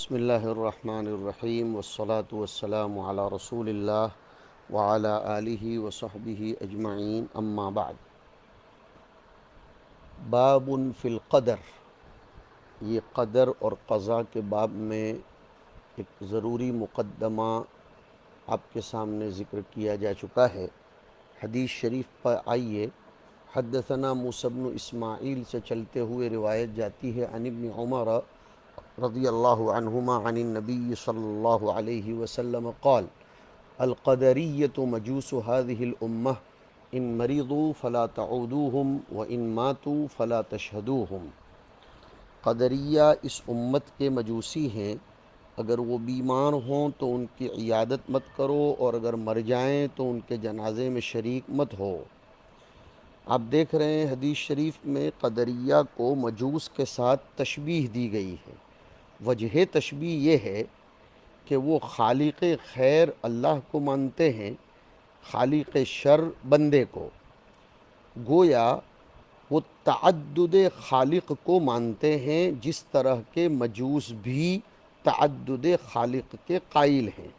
بسم اللہ الرحمن الرحیم والصلاة والسلام علی رسول اللہ وعلی آلہ وصحبہ اجمعین، اما بعد۔ باب فی القدر، یہ قدر اور قضاء کے باب میں ایک ضروری مقدمہ آپ کے سامنے ذکر کیا جا چکا ہے۔ حدیث شریف پر آئیے، حدثنا موسیٰ بن اسماعیل سے چلتے ہوئے روایت جاتی ہے عن ابن عمر رضی اللہ عنہما عن النبی صلی اللہ علیہ وسلم قال القدریۃ مجوس هذه الامہ ان مریضوا فلا تعودوہم وان ماتوا فلا تشہدوہم۔ قدریہ اس امت کے مجوسی ہیں، اگر وہ بیمار ہوں تو ان کی عیادت مت کرو، اور اگر مر جائیں تو ان کے جنازے میں شریک مت ہو۔ آپ دیکھ رہے ہیں حدیث شریف میں قدریہ کو مجوس کے ساتھ تشبیہ دی گئی ہے۔ وجہ تشبیہ یہ ہے کہ وہ خالق خیر اللہ کو مانتے ہیں، خالق شر بندے کو۔ گویا وہ تعدد خالق کو مانتے ہیں، جس طرح کے مجوس بھی تعدد خالق کے قائل ہیں۔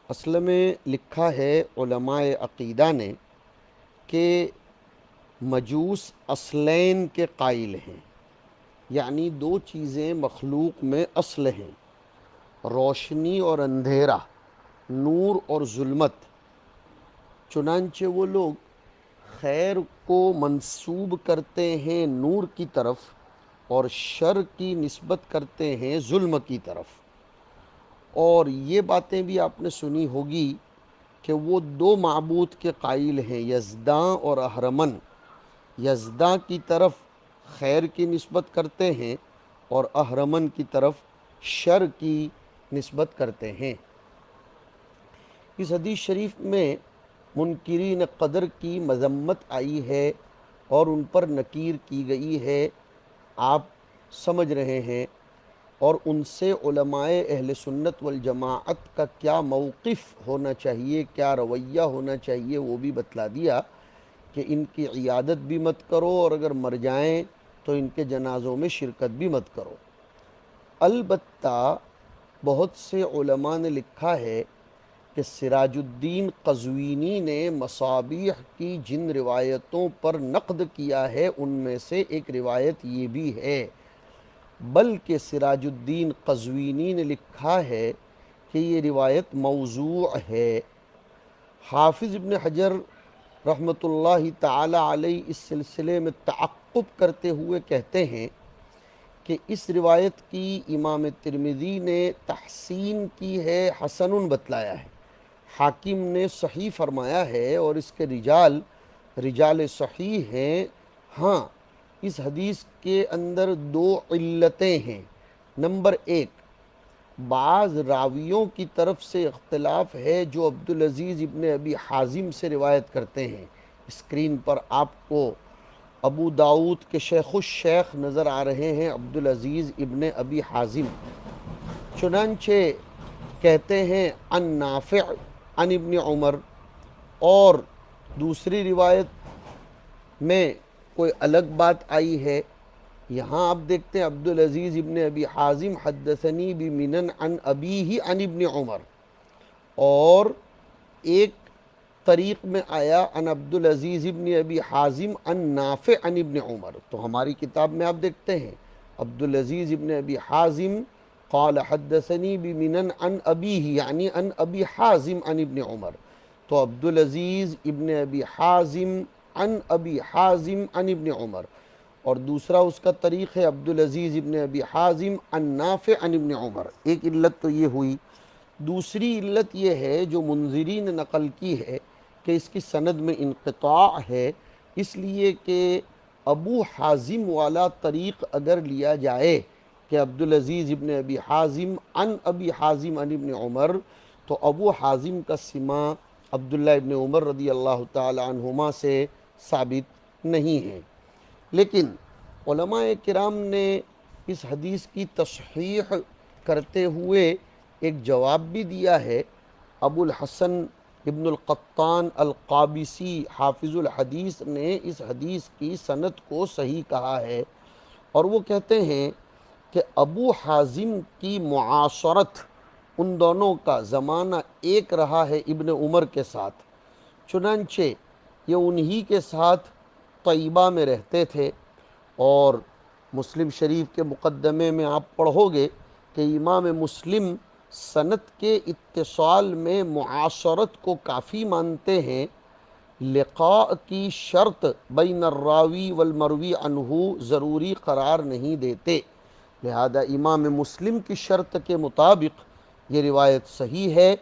اصل میں لکھا ہے علماء عقیدہ نے کہ مجوس اصلین کے قائل ہیں، یعنی دو چیزیں مخلوق میں اصل ہیں، روشنی اور اندھیرا، نور اور ظلمت۔ چنانچہ وہ لوگ خیر کو منسوب کرتے ہیں نور کی طرف اور شر کی نسبت کرتے ہیں ظلم کی طرف۔ اور یہ باتیں بھی آپ نے سنی ہوگی کہ وہ دو معبود کے قائل ہیں، یزداں اور اہرمن۔ یزداں کی طرف خیر کی نسبت کرتے ہیں اور اہرمن کی طرف شر کی نسبت کرتے ہیں۔ اس حدیث شریف میں منکرین قدر کی مذمت آئی ہے اور ان پر نکیر کی گئی ہے، آپ سمجھ رہے ہیں، اور ان سے علماء اہل سنت والجماعت کا کیا موقف ہونا چاہیے، کیا رویہ ہونا چاہیے، وہ بھی بتلا دیا کہ ان کی عیادت بھی مت کرو، اور اگر مر جائیں تو ان کے جنازوں میں شرکت بھی مت کرو۔ البتہ بہت سے علماء نے لکھا ہے کہ سراج الدین قزوینی نے مصابیح کی جن روایتوں پر نقد کیا ہے ان میں سے ایک روایت یہ بھی ہے، بلکہ سراج الدین قزوینی نے لکھا ہے کہ یہ روایت موضوع ہے۔ حافظ ابن حجر رحمۃ اللہ تعالی علیہ اس سلسلے میں تعقب کرتے ہوئے کہتے ہیں کہ اس روایت کی امام ترمذی نے تحسین کی ہے، حسن بتلایا ہے، حاکم نے صحیح فرمایا ہے، اور اس کے رجال صحیح ہیں۔ ہاں، اس حدیث کے اندر دو علتیں ہیں۔ نمبر ایک، بعض راویوں کی طرف سے اختلاف ہے جو عبدالعزیز ابن ابی حازم سے روایت کرتے ہیں۔ اسکرین پر آپ کو ابو داؤد کے شیخ الشیخ نظر آ رہے ہیں، عبدالعزیز ابن ابی حازم۔ چنانچہ کہتے ہیں عن نافع عن ابن عمر، اور دوسری روایت میں کوئی الگ بات آئی ہے۔ یہاں آپ دیکھتے ہیں عبدالعزیز ابن ابی حازم حدثنی بمنن عن ابیہ عن ابن عمر، اور ایک طریق میں آیا عن عبدالعزیز ابن ابی حازم عن نافع عن ابن عمر۔ تو ہماری کتاب میں آپ دیکھتے ہیں عبدالعزیز ابن ابی حازم قال حدثنی بمنن عن ابیہ، یعنی عن ابی حازم عن ابن عمر۔ تو عبدالعزیز ابن ابی حازم عن ابی حازم عن ابن عمر، اور دوسرا اس کا طریق ہے عبدالعزیز ابن ابی حازم عن نافع عن ابن عمر۔ ایک علت تو یہ ہوئی۔ دوسری علت یہ ہے جو منذری نے نقل کی ہے کہ اس کی سند میں انقطاع ہے، اس لیے کہ ابو حازم والا طریق اگر لیا جائے کہ عبدالعزیز ابن ابی حازم عن ابی حازم عن ابن عمر، تو ابو حازم کا سماع عبداللہ ابن عمر رضی اللہ تعالی عنہما سے ثابت نہیں ہے۔ لیکن علماء کرام نے اس حدیث کی تصحیح کرتے ہوئے ایک جواب بھی دیا ہے۔ ابو الحسن ابن القطان القابسی حافظ الحدیث نے اس حدیث کی سند کو صحیح کہا ہے، اور وہ کہتے ہیں کہ ابو حازم کی معاشرت ان دونوں کا زمانہ ایک رہا ہے ابن عمر کے ساتھ، چنانچہ یہ انہی کے ساتھ طیبہ میں رہتے تھے۔ اور مسلم شریف کے مقدمے میں آپ پڑھو گے کہ امام مسلم سند کے اتصال میں معاشرت کو کافی مانتے ہیں، لقاء کی شرط بین الراوی والمروی عنہ ضروری قرار نہیں دیتے، لہذا امام مسلم کی شرط کے مطابق یہ روایت صحیح ہے،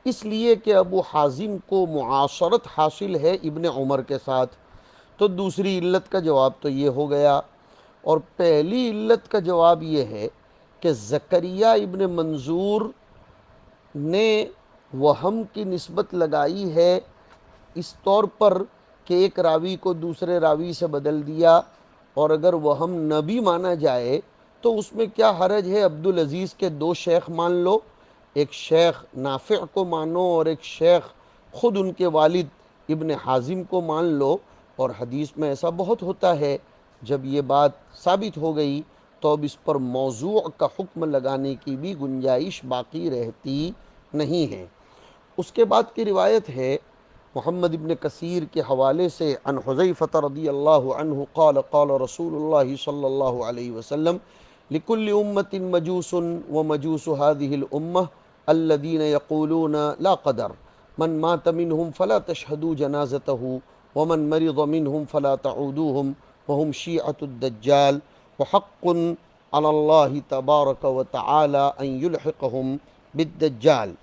اس لیے کہ ابو حازم کو معاشرت حاصل ہے ابن عمر کے ساتھ۔ تو دوسری علت کا جواب تو یہ ہو گیا، اور پہلی علت کا جواب یہ ہے کہ زکریہ ابن منظور نے وہم کی نسبت لگائی ہے اس طور پر کہ ایک راوی کو دوسرے راوی سے بدل دیا، اور اگر وہم نہ بھی مانا جائے تو اس میں کیا حرج ہے؟ عبدالعزیز کے دو شیخ مان لو، ایک شیخ نافع کو مانو اور ایک شیخ خود ان کے والد ابن حازم کو مان لو، اور حدیث میں ایسا بہت ہوتا ہے۔ جب یہ بات ثابت ہو گئی تو اب اس پر موضوع کا حکم لگانے کی بھی گنجائش باقی رہتی نہیں ہے۔ اس کے بعد کی روایت ہے محمد ابن کثیر کے حوالے سے عن حذیفہ رضی اللہ عنہ قال قال رسول اللہ صلی اللہ علیہ وسلم لکل امت مجوس ومجوس هذه الامة الذين يقولون لا قدر من مات منهم فلا تشهدوا جنازته ومن مرض منهم فلا تعودوهم وهم شيعة الدجال وحق على الله تبارك وتعالى ان يلحقهم بالدجال۔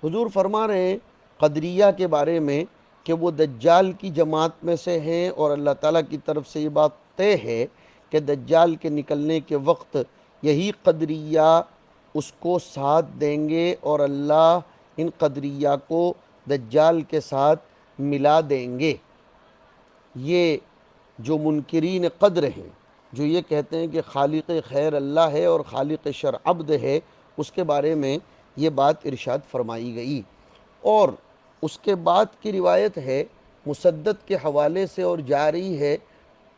حضور فرما رہے ہیں قدریہ کے بارے میں کہ وہ دجال کی جماعت میں سے ہیں، اور اللہ تعالیٰ کی طرف سے یہ بات طے ہے کہ دجال کے نکلنے کے وقت یہی قدریہ اس کو ساتھ دیں گے، اور اللہ ان قدریہ کو دجال کے ساتھ ملا دیں گے۔ یہ جو منکرین قدر ہیں، جو یہ کہتے ہیں کہ خالق خیر اللہ ہے اور خالق شر عبد ہے، اس کے بارے میں یہ بات ارشاد فرمائی گئی۔ اور اس کے بعد کی روایت ہے مسدد کے حوالے سے اور جاری ہے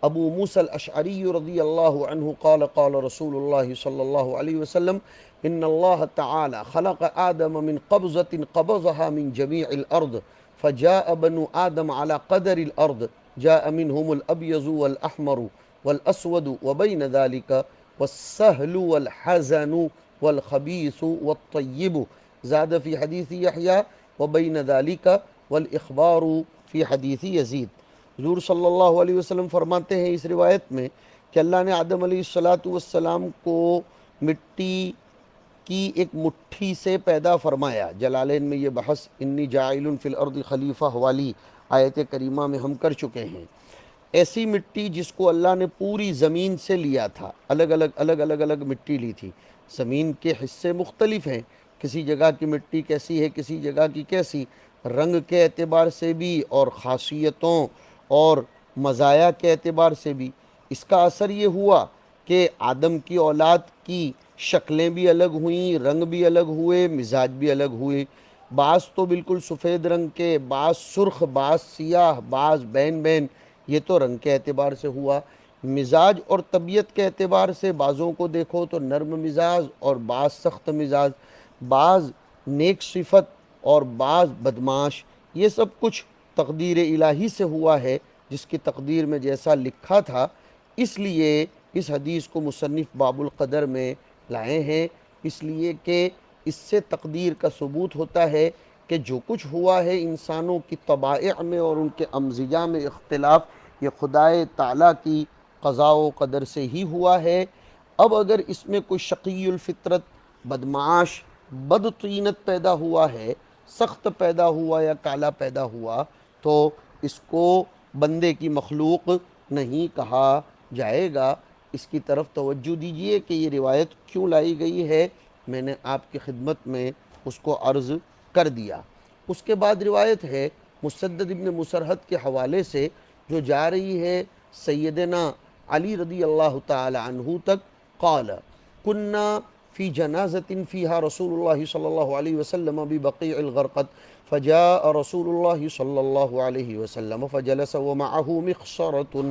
ابو موسیٰ الاشعری رضی اللہ عنہ قال قال رسول اللہ صلی اللہ علیہ وسلم ان اللہ تعالی خلق آدم من قبضة قبضها من جميع الارض فجاء بنو آدم على قدر الارض جاء منهم الابيض والاحمر والاسود وبين ذلك والسهل والحزن والخبيث والطيب زاد في حديث يحيى وبين ذلك والاخبار في حديث یزید۔ حضور صلی اللہ علیہ وسلم فرماتے ہیں اس روایت میں کہ اللہ نے آدم علیہ السلام کو مٹی کی ایک مٹھی سے پیدا فرمایا۔ جلالین میں یہ بحث انی جاعل فی الارض خلیفہ والی آیت کریمہ میں ہم کر چکے ہیں۔ ایسی مٹی جس کو اللہ نے پوری زمین سے لیا تھا، الگ الگ مٹی لی تھی۔ زمین کے حصے مختلف ہیں، کسی جگہ کی مٹی کیسی ہے، کسی جگہ کی کیسی، رنگ کے اعتبار سے بھی اور خاصیتوں اور مزایا کے اعتبار سے بھی۔ اس کا اثر یہ ہوا کہ آدم کی اولاد کی شکلیں بھی الگ ہوئیں، رنگ بھی الگ ہوئے، مزاج بھی الگ ہوئے۔ بعض تو بالکل سفید رنگ کے، بعض سرخ، بعض سیاہ، بعض بین بین، یہ تو رنگ کے اعتبار سے ہوا۔ مزاج اور طبیعت کے اعتبار سے بعضوں کو دیکھو تو نرم مزاج اور بعض سخت مزاج، بعض نیک صفت اور بعض بدماش، یہ سب کچھ تقدیر الہی سے ہوا ہے، جس کی تقدیر میں جیسا لکھا تھا۔ اس لیے اس حدیث کو مصنف باب القدر میں لائے ہیں، اس لیے کہ اس سے تقدیر کا ثبوت ہوتا ہے کہ جو کچھ ہوا ہے انسانوں کی طبائع میں اور ان کے امزجہ میں اختلاف، یہ خدائے تعالیٰ کی قضاء و قدر سے ہی ہوا ہے۔ اب اگر اس میں کوئی شقی الفطرت، بدمعاش، بدطینت پیدا ہوا ہے، سخت پیدا ہوا یا کالا پیدا ہوا، تو اس کو بندے کی مخلوق نہیں کہا جائے گا۔ اس کی طرف توجہ دیجئے کہ یہ روایت کیوں لائی گئی ہے، میں نے آپ کی خدمت میں اس کو عرض کر دیا۔ اس کے بعد روایت ہے مسدد ابن مسرحد کے حوالے سے جو جا رہی ہے سیدنا علی رضی اللہ تعالی عنہ تک، قال کننا فی جنازت فیہا رسول اللہ صلی اللہ علیہ وسلم ببقیع الغرقد فجاء رسول اللہ صلی اللہ علیہ وسلم فجلس ومعه مخصرة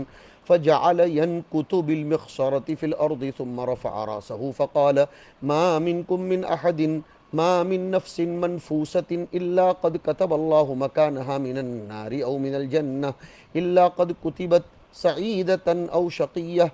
فجعل ينكت بالمخصرة في الأرض ثم رفع رأسه فقال ما منكم من أحد ما من نفس منفوسة إلا قد كتب الله مكانها من النار أو من الجنة إلا قد كتبت سعيدة أو شقية.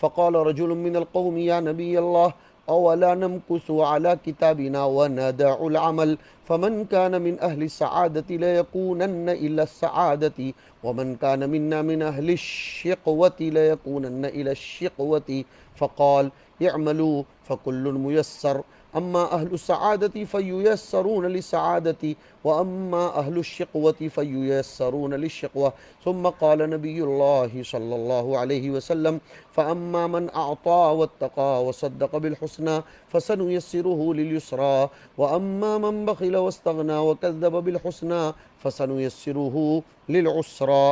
فقال رجل من القوم يا نبي الله أولا نمكث على كتابنا وندع العمل فمن كان من أهل السعادة ليكونن إلى السعادة ومن كان منا من أهل الشقوة ليكونن إلى الشقوة فقال اعملوا فكل ميسر أما أهل السعادة فييسرون للسعادة وأما أهل الشقوة فييسرون للشقوة. ثم قال نبي الله صلى الله عليه وسلم فأما من أعطى واتقى وصدق بالحسنى فسنيسره لليسرى وأما من بخل واستغنى وكذب بالحسنى فسنيسره للعسرى.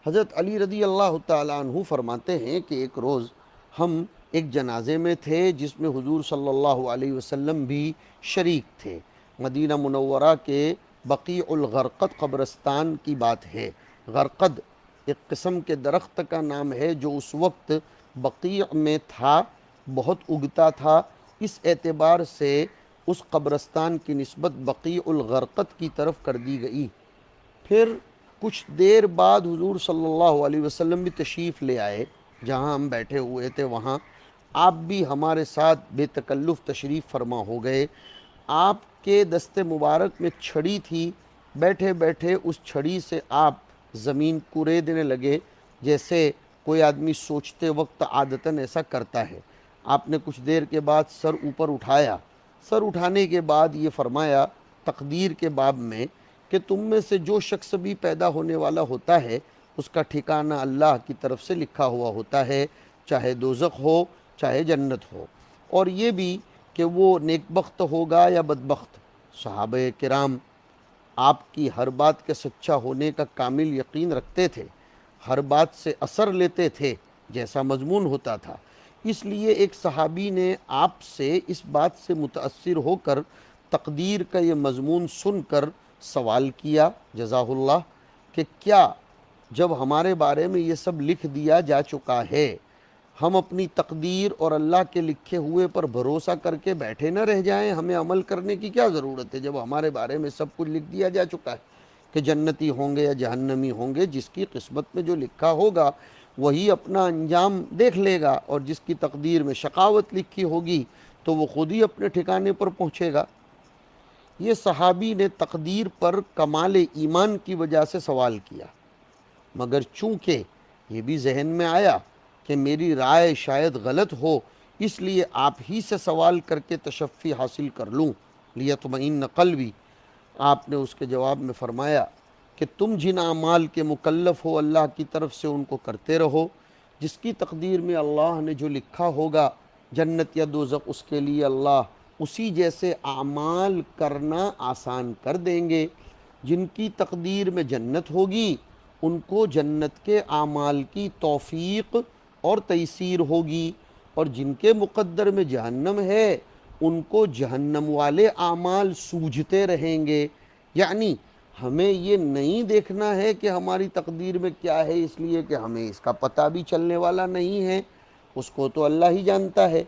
حضرت علی رضی اللہ تعالیٰ عنہ فرماتے ہیں کہ ایک روز ہم ایک جنازے میں تھے جس میں حضور صلی اللہ علیہ وسلم بھی شریک تھے. مدینہ منورہ کے بقیع الغرقد قبرستان کی بات ہے. غرقد ایک قسم کے درخت کا نام ہے جو اس وقت بقیع میں تھا، بہت اگتا تھا. اس اعتبار سے اس قبرستان کی نسبت بقیع الغرقد کی طرف کر دی گئی. پھر کچھ دیر بعد حضور صلی اللہ علیہ وسلم بھی تشریف لے آئے. جہاں ہم بیٹھے ہوئے تھے وہاں آپ بھی ہمارے ساتھ بے تکلف تشریف فرما ہو گئے. آپ کے دست مبارک میں چھڑی تھی. بیٹھے بیٹھے اس چھڑی سے آپ زمین کوریدنے لگے جیسے کوئی آدمی سوچتے وقت عادتاً ایسا کرتا ہے. آپ نے کچھ دیر کے بعد سر اوپر اٹھایا. سر اٹھانے کے بعد یہ فرمایا تقدیر کے باب میں کہ تم میں سے جو شخص بھی پیدا ہونے والا ہوتا ہے اس کا ٹھکانہ اللہ کی طرف سے لکھا ہوا ہوتا ہے، چاہے دوزخ ہو چاہے جنت ہو. اور یہ بھی کہ وہ نیک بخت ہوگا یا بدبخت. صحابہ کرام آپ کی ہر بات کے سچا ہونے کا کامل یقین رکھتے تھے، ہر بات سے اثر لیتے تھے جیسا مضمون ہوتا تھا. اس لیے ایک صحابی نے آپ سے اس بات سے متاثر ہو کر تقدیر کا یہ مضمون سن کر سوال کیا جزاہ اللہ کہ کیا جب ہمارے بارے میں یہ سب لکھ دیا جا چکا ہے ہم اپنی تقدیر اور اللہ کے لکھے ہوئے پر بھروسہ کر کے بیٹھے نہ رہ جائیں؟ ہمیں عمل کرنے کی کیا ضرورت ہے جب ہمارے بارے میں سب کچھ لکھ دیا جا چکا ہے کہ جنتی ہوں گے یا جہنمی ہوں گے. جس کی قسمت میں جو لکھا ہوگا وہی اپنا انجام دیکھ لے گا، اور جس کی تقدیر میں شقاوت لکھی ہوگی تو وہ خود ہی اپنے ٹھکانے پر پہنچے گا. یہ صحابی نے تقدیر پر کمال ایمان کی وجہ سے سوال کیا، مگر چونکہ یہ بھی ذہن میں آیا کہ میری رائے شاید غلط ہو اس لیے آپ ہی سے سوال کر کے تشفی حاصل کر لوں. لیطمئن قلبی. آپ نے اس کے جواب میں فرمایا کہ تم جن اعمال کے مکلف ہو اللہ کی طرف سے ان کو کرتے رہو. جس کی تقدیر میں اللہ نے جو لکھا ہوگا جنت یا دوزخ اس کے لیے اللہ اسی جیسے اعمال کرنا آسان کر دیں گے. جن کی تقدیر میں جنت ہوگی ان کو جنت کے اعمال کی توفیق اور تیسیر ہوگی، اور جن کے مقدر میں جہنم ہے ان کو جہنم والے اعمال سوجھتے رہیں گے. یعنی ہمیں یہ نہیں دیکھنا ہے کہ ہماری تقدیر میں کیا ہے اس لیے کہ ہمیں اس کا پتہ بھی چلنے والا نہیں ہے، اس کو تو اللہ ہی جانتا ہے.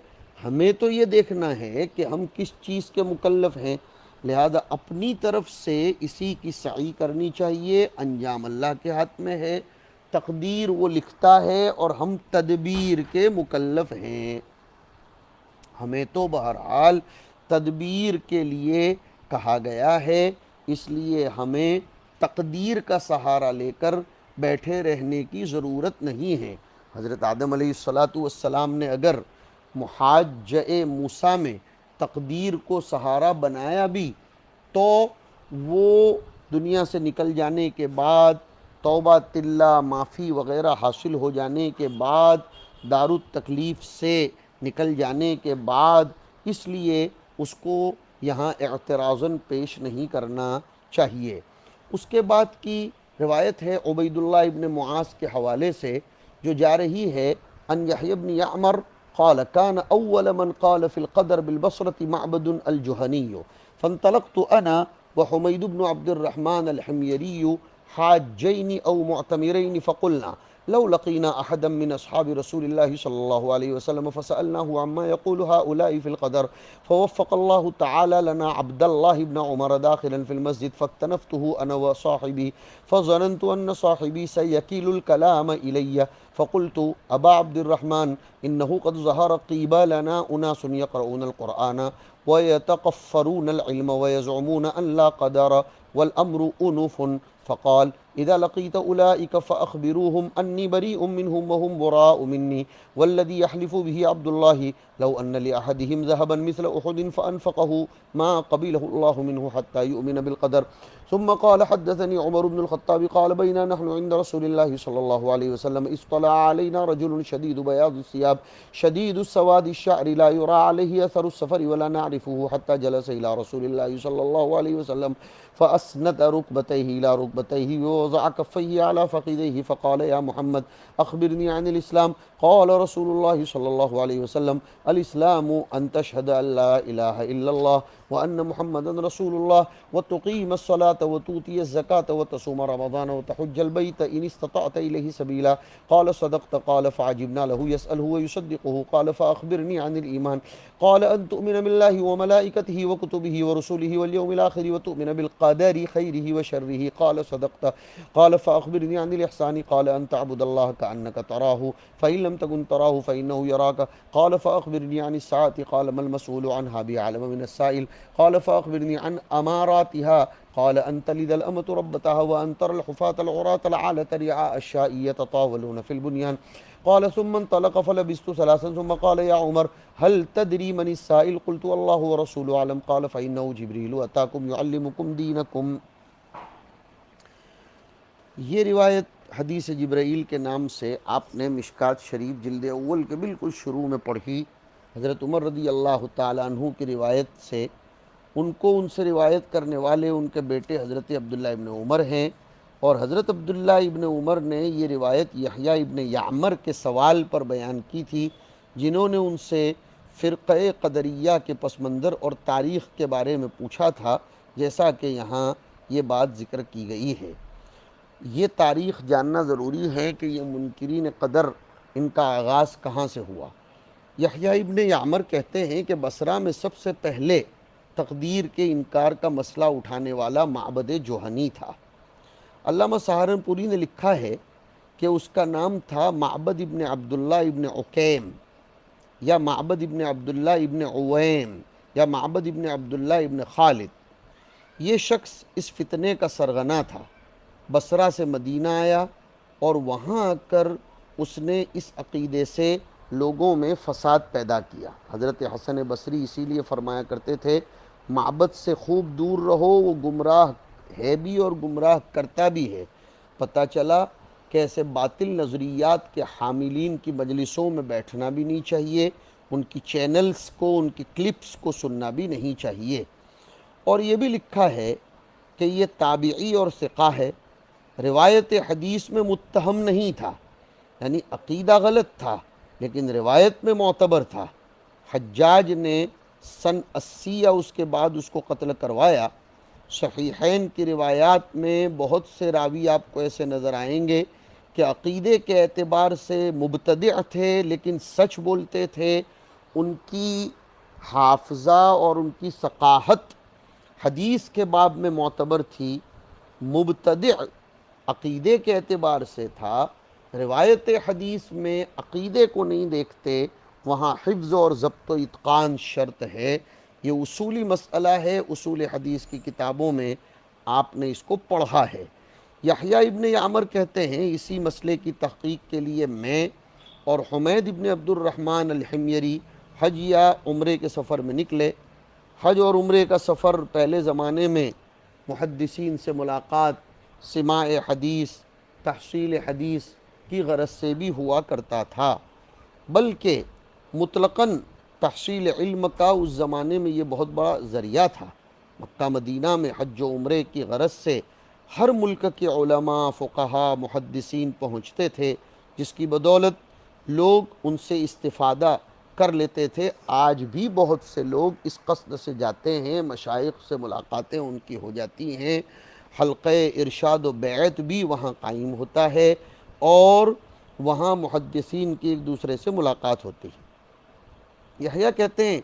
ہمیں تو یہ دیکھنا ہے کہ ہم کس چیز کے مکلف ہیں، لہذا اپنی طرف سے اسی کی سعی کرنی چاہیے. انجام اللہ کے ہاتھ میں ہے، تقدیر وہ لکھتا ہے اور ہم تدبیر کے مکلف ہیں. ہمیں تو بہرحال تدبیر کے لیے کہا گیا ہے، اس لیے ہمیں تقدیر کا سہارا لے کر بیٹھے رہنے کی ضرورت نہیں ہے. حضرت آدم علیہ السلام نے اگر محاجہ موسیٰ میں تقدیر کو سہارا بنایا بھی تو وہ دنیا سے نکل جانے کے بعد، توبہ تلہ معافی وغیرہ حاصل ہو جانے کے بعد، دارالتکلیف سے نکل جانے کے بعد، اس لیے اس کو یہاں اعتراضاً پیش نہیں کرنا چاہیے. اس کے بعد کی روایت ہے عبید اللہ ابن معاذ کے حوالے سے جو جا رہی ہے ان یحیی بن یعمر قال كان اول من قال في القدر بالبصرة معبد الجهني فانطلقت انا وحميد بن عبد الرحمن الحميري حاجين أو معتمرين فقلنا لو لقينا أحدا من أصحاب رسول الله صلى الله عليه وسلم فسألناه عما يقول هؤلاء في القدر فوفق الله تعالى لنا عبد الله بن عمر داخلا في المسجد فاكتنفته أنا وصاحبي فظننت أن صاحبي سيكيل الكلام إلي فقلت أبا عبد الرحمن إنه قد ظهر قبالنا أناس يقرؤون القرآن ويتقفرون العلم ويزعمون أن لا قدر والأمر أنوف فقال إذا لقيت أولئك فأخبروهم أني بريء منهم وهم براء مني والذي يحلف به عبد الله لو أن لأحدهم ذهبا مثل أحد فأنفقه ما قبله الله منه حتى يؤمن بالقدر. ثم قال حدثني عمر بن الخطاب قال بينا نحن عند رسول الله صلى الله عليه وسلم اطلع علينا رجل شديد بياض الثياب شديد السواد الشعر لا يرى عليه أثر السفر ولا نعرفه حتى جلس إلى رسول الله صلى الله عليه وسلم فأسند ركبتيه إلى ركبتيه ووضع كفيه على فخذيه فقال يا محمد أخبرني عن الإسلام. قال رسول الله صلى الله عليه وسلم الإسلام أن تشهد أن لا إله إلا الله وأن محمدا رسول الله وتقيم الصلاة وتؤتي الزكاة وتصوم رمضان وتحج البيت إن استطعت إليه سبيلا. قال صدقت. قال فعجبنا له يسأله ويصدقه. قال فأخبرني عن الإيمان. قال أن تؤمن بالله وملائكته وكتبه ورسله واليوم الآخر وتؤمن بالقدر خيره وشره. قال صدقت. قال فأخبرني عن الإحسان. قال أن تعبد الله كأنك تراه فإن لم تكن تراه فإنه يراك. قال فأخبرني عن الساعة. قال ما المسؤول عنها بأعلم من السائل. قال فأخبرني عن أماراتها. قال أن تلد الأمة ربتها وأن ترى الحفاة العراة العالة رعاء الشاء يتطاولون في البنيان. قال ثم انطلق فلبثت ثلاثا ثم قال يا عمر هل تدري من السائل؟ قلت الله ورسوله أعلم. قال فإنه جبريل أتاكم يعلمكم دينكم. یہ روایت حدیث جبرائیل کے نام سے آپ نے مشکات شریف جلد اول کے بالکل شروع میں پڑھی. حضرت عمر رضی اللہ تعالیٰ عنہ کی روایت سے ان سے روایت کرنے والے ان کے بیٹے حضرت عبداللہ ابن عمر ہیں، اور حضرت عبداللہ ابن عمر نے یہ روایت یحییٰ ابن یعمر کے سوال پر بیان کی تھی، جنہوں نے ان سے فرقہ قدریہ کے پس منظر اور تاریخ کے بارے میں پوچھا تھا، جیسا کہ یہاں یہ بات ذکر کی گئی ہے. یہ تاریخ جاننا ضروری ہے کہ یہ منکرین قدر ان کا آغاز کہاں سے ہوا. یحییٰ ابن یعمر کہتے ہیں کہ بصرہ میں سب سے پہلے تقدیر کے انکار کا مسئلہ اٹھانے والا معبد جوہنی تھا. علامہ سہارنپوری نے لکھا ہے کہ اس کا نام تھا معبد ابن عبداللہ ابن عکیم یا معبد ابن عبداللہ ابن عویم یا معبد ابن عبداللہ ابن خالد. یہ شخص اس فتنے کا سرغنہ تھا. بصرہ سے مدینہ آیا اور وہاں آ کر اس نے اس عقیدے سے لوگوں میں فساد پیدا کیا. حضرت حسن بصری اسی لیے فرمایا کرتے تھے معبد سے خوب دور رہو، وہ گمراہ ہے بھی اور گمراہ کرتا بھی ہے. پتہ چلا کہ ایسے باطل نظریات کے حاملین کی مجلسوں میں بیٹھنا بھی نہیں چاہیے، ان کی چینلز کو، ان کی کلپس کو سننا بھی نہیں چاہیے. اور یہ بھی لکھا ہے کہ یہ تابعی اور ثقہ ہے، روایت حدیث میں متہم نہیں تھا، یعنی عقیدہ غلط تھا لیکن روایت میں معتبر تھا. حجاج نے سن 80 یا اس کے بعد اس کو قتل کروایا. صحیحین کی روایات میں بہت سے راوی آپ کو ایسے نظر آئیں گے کہ عقیدے کے اعتبار سے مبتدع تھے لیکن سچ بولتے تھے. ان کی حافظہ اور ان کی ثقافت حدیث کے باب میں معتبر تھی. مبتدع عقیدے کے اعتبار سے تھا، روایت حدیث میں عقیدے کو نہیں دیکھتے، وہاں حفظ اور ضبط و اتقان شرط ہے. یہ اصولی مسئلہ ہے، اصول حدیث کی کتابوں میں آپ نے اس کو پڑھا ہے. یحییٰ ابن یعمر کہتے ہیں اسی مسئلے کی تحقیق کے لیے میں اور حمید ابن عبد الرحمن الحمیری حج یا عمرے کے سفر میں نکلے. حج اور عمرے کا سفر پہلے زمانے میں محدثین سے ملاقات، سماع حدیث، تحصیل حدیث کی غرض سے بھی ہوا کرتا تھا، بلکہ مطلقاً تحصیل علم کا اس زمانے میں یہ بہت بڑا ذریعہ تھا. مکہ مدینہ میں حج و عمرے کی غرض سے ہر ملک کے علماء، فقہا، محدثین پہنچتے تھے، جس کی بدولت لوگ ان سے استفادہ کر لیتے تھے. آج بھی بہت سے لوگ اس قصد سے جاتے ہیں، مشائخ سے ملاقاتیں ان کی ہو جاتی ہیں. حلقہ ارشاد و بیعت بھی وہاں قائم ہوتا ہے، اور وہاں محدثین کی ایک دوسرے سے ملاقات ہوتی ہے۔ یحییٰ کہتے ہیں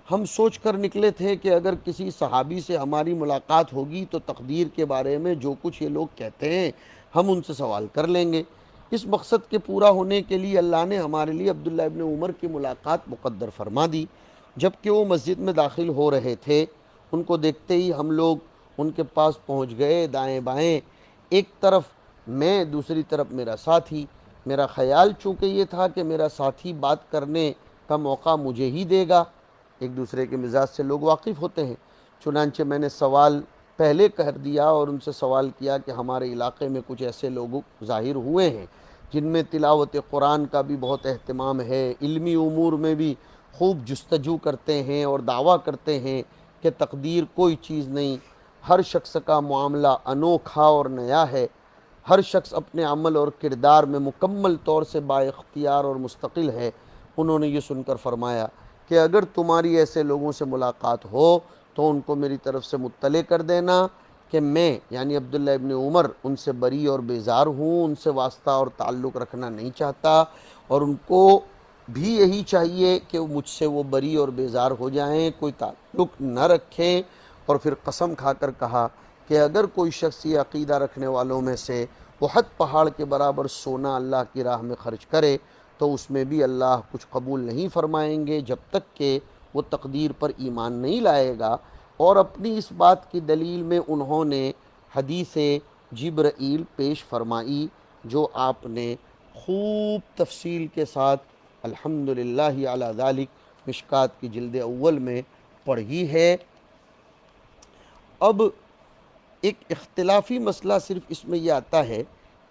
ہم سوچ کر نکلے تھے کہ اگر کسی صحابی سے ہماری ملاقات ہوگی تو تقدیر کے بارے میں جو کچھ یہ لوگ کہتے ہیں ہم ان سے سوال کر لیں گے۔ اس مقصد کے پورا ہونے کے لیے اللہ نے ہمارے لیے عبداللہ ابن عمر کی ملاقات مقدر فرما دی۔ جب کہ وہ مسجد میں داخل ہو رہے تھے، ان کو دیکھتے ہی ہم لوگ ان کے پاس پہنچ گئے، دائیں بائیں، ایک طرف میں، دوسری طرف میرا ساتھی۔ میرا خیال چونکہ یہ تھا کہ میرا ساتھی بات کرنے کا موقع مجھے ہی دے گا، ایک دوسرے کے مزاج سے لوگ واقف ہوتے ہیں، چنانچہ میں نے سوال پہلے کر دیا اور ان سے سوال کیا کہ ہمارے علاقے میں کچھ ایسے لوگ ظاہر ہوئے ہیں جن میں تلاوت قرآن کا بھی بہت اہتمام ہے، علمی امور میں بھی خوب جستجو کرتے ہیں اور دعویٰ کرتے ہیں کہ تقدیر کوئی چیز نہیں، ہر شخص کا معاملہ انوکھا اور نیا ہے، ہر شخص اپنے عمل اور کردار میں مکمل طور سے با اختیار اور مستقل ہے۔ انہوں نے یہ سن کر فرمایا کہ اگر تمہاری ایسے لوگوں سے ملاقات ہو تو ان کو میری طرف سے مطلع کر دینا کہ میں، یعنی عبداللہ ابن عمر، ان سے بری اور بیزار ہوں، ان سے واسطہ اور تعلق رکھنا نہیں چاہتا، اور ان کو بھی یہی چاہیے کہ مجھ سے وہ بری اور بیزار ہو جائیں، کوئی تعلق نہ رکھیں۔ اور پھر قسم کھا کر کہا کہ اگر کوئی شخص یہ عقیدہ رکھنے والوں میں سے احد پہاڑ کے برابر سونا اللہ کی راہ میں خرچ کرے تو اس میں بھی اللہ کچھ قبول نہیں فرمائیں گے جب تک کہ وہ تقدیر پر ایمان نہیں لائے گا۔ اور اپنی اس بات کی دلیل میں انہوں نے حدیث جبرائیل پیش فرمائی جو آپ نے خوب تفصیل کے ساتھ الحمدللہ علی ذالک مشکات کی جلد اول میں پڑھی ہے۔ اب ایک اختلافی مسئلہ صرف اس میں یہ آتا ہے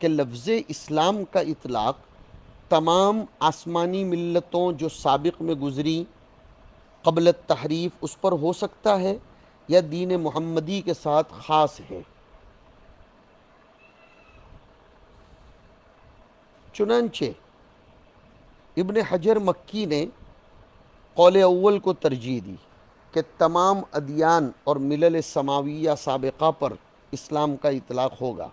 کہ لفظ اسلام کا اطلاق تمام آسمانی ملتوں جو سابق میں گزری قبل التحریف اس پر ہو سکتا ہے یا دین محمدی کے ساتھ خاص ہے؟ چنانچہ ابن حجر مکی نے قول اول کو ترجیح دی کہ تمام ادیان اور ملل سماویہ سابقہ پر اسلام کا اطلاق ہوگا،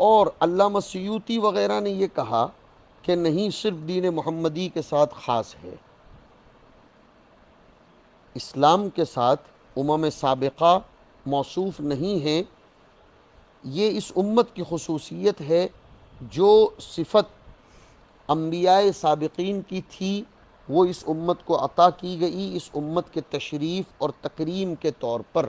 اور علامہ سیوطی وغیرہ نے یہ کہا کہ نہیں، صرف دین محمدی کے ساتھ خاص ہے، اسلام کے ساتھ امم سابقہ موصوف نہیں ہیں۔ یہ اس امت کی خصوصیت ہے، جو صفت انبیاء سابقین کی تھی وہ اس امت کو عطا کی گئی، اس امت کے تشریف اور تکریم کے طور پر۔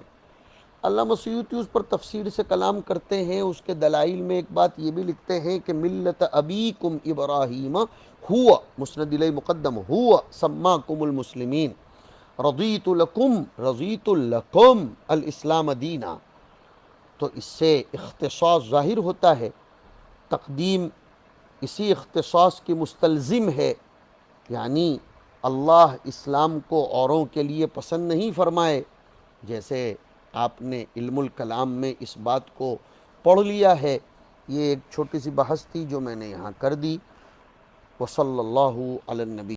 علامہ سیوطی اس پر تفصیل سے کلام کرتے ہیں، اس کے دلائل میں ایک بات یہ بھی لکھتے ہیں کہ ملت ابیکم ابراہیم ہوا، مسند الیہ مقدم، ہوا سماکم المسلمین، رضیت لکم الاسلام دینا۔ تو اس سے اختصاص ظاہر ہوتا ہے، تقدیم اسی اختصاص کی مستلزم ہے، یعنی اللہ اسلام کو اوروں کے لیے پسند نہیں فرمائے، جیسے آپ نے علم الکلام میں اس بات کو پڑھ لیا ہے۔ یہ ایک چھوٹی سی بحث تھی جو میں نے یہاں کر دی۔ وصلی اللہ علی النبی۔